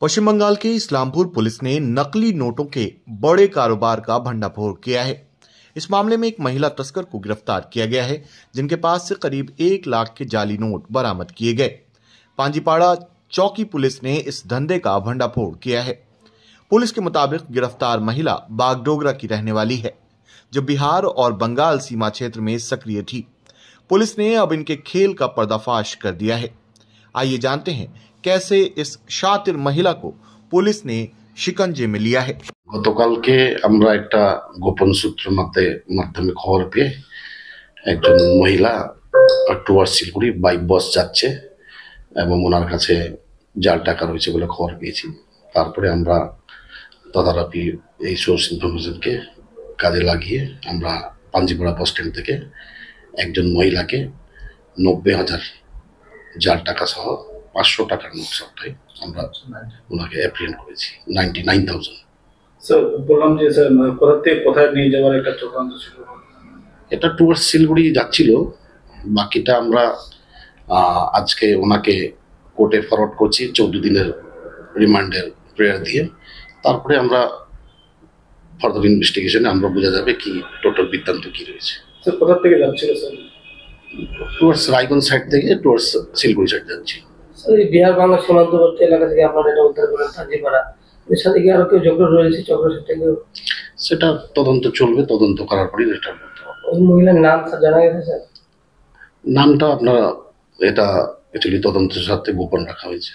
पश्चिम बंगाल के इस्लामपुर पुलिस ने नकली नोटों के बड़े कारोबार का भंडाफोड़ किया है। इस मामले में एक महिला तस्कर को गिरफ्तार किया गया है, जिनके पास से करीब 1 लाख के जाली नोट बरामद किए गए। पांजीपाड़ा चौकी पुलिस ने इस धंधे का भंडाफोड़ किया है। पुलिस के मुताबिक गिरफ्तार महिला बागडोगरा की रहने वाली है, जो बिहार और बंगाल सीमा क्षेत्र में सक्रिय थी। पुलिस ने अब इनके खेल का पर्दाफाश कर दिया है। आइए जानते हैं कैसे इस शातिर महिला को पुलिस ने शिकंजे में लिया है। গতকালকে আমরা একটা গোপন সূত্রের মাধ্যমে খবর পেয়ে একজন মহিলা টুয়ার্ডস শিলিগুড়ি বাই বাস যাচ্ছে এবং ওনার কাছে জাল টাকা রয়েছে বলে খবর পেয়েছি। তারপরে আমরা তদারকি এই সোর্স ইনফরমেশনকে কাজে লাগিয়ে আমরা পাঞ্জিপাড়া বাস স্ট্যান্ড থেকে একজন মহিলাকে 90,000 জাল টাকা সহ 500 টাকার নোট সবটাই আমরা ওনাকে অ্যাপ্রিহেন্ড করেছি। 99,000। স্যার বললাম যে স্যার কোথা থেকে কোথায় নিয়ে যাওয়ার একটা চক্রান্ত ছিল। এটা টুয়ার্ডস শিলিগুড়ি যাচ্ছিল। বাকিটা আমরা আজকে ওনাকে কোর্টে ফরওয়ার্ড করছি 14 দিনের রিমান্ডের প্রেয়ার দিয়ে। তারপরে আমরা ফার্দার ইনভেস্টিগেশনে আমরা বোঝা যাবে কি টোটাল বৃত্তান্ত কি রয়েছে। স্যার কোথা থেকে যাচ্ছিল স্যার? টুয়ার্ডস রায়গঞ্জ সাইড থেকে টুয়ার্ডস শিলিগুড়ি সাইড যাচ্ছি। স্যার এই বিহার বাংলা সীমান্তবর্তী এলাকা থেকে আপনারা এটা উদ্ধার করেন পাঞ্জিপাড়া, এর সাথে কি আরো কেউ যুক্ত রয়েছে চক্রের সাথে? সেটা তদন্ত চলবে, তদন্ত করার পরই এটা বলতে হবে। ওই মহিলার নাম স্যার জানা গেছে স্যার? নামটা আপনারা এটা অ্যাকচুয়ালি তদন্তের সাথে গোপন রাখা হয়েছে।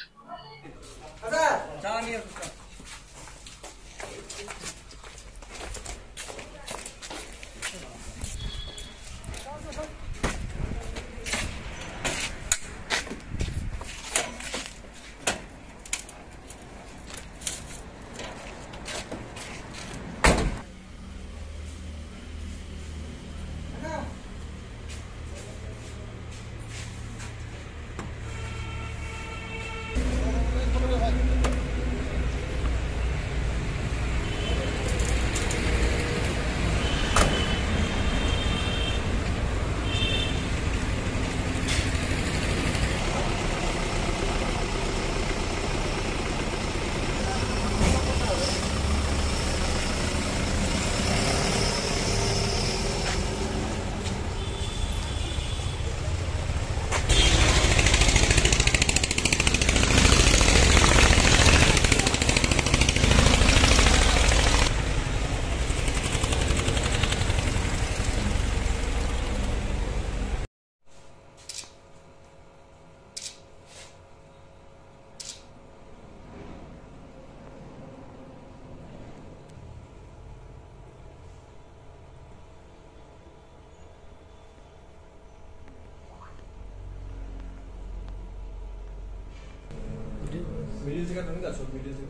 वीडियो से का नहीं का सब वीडियो से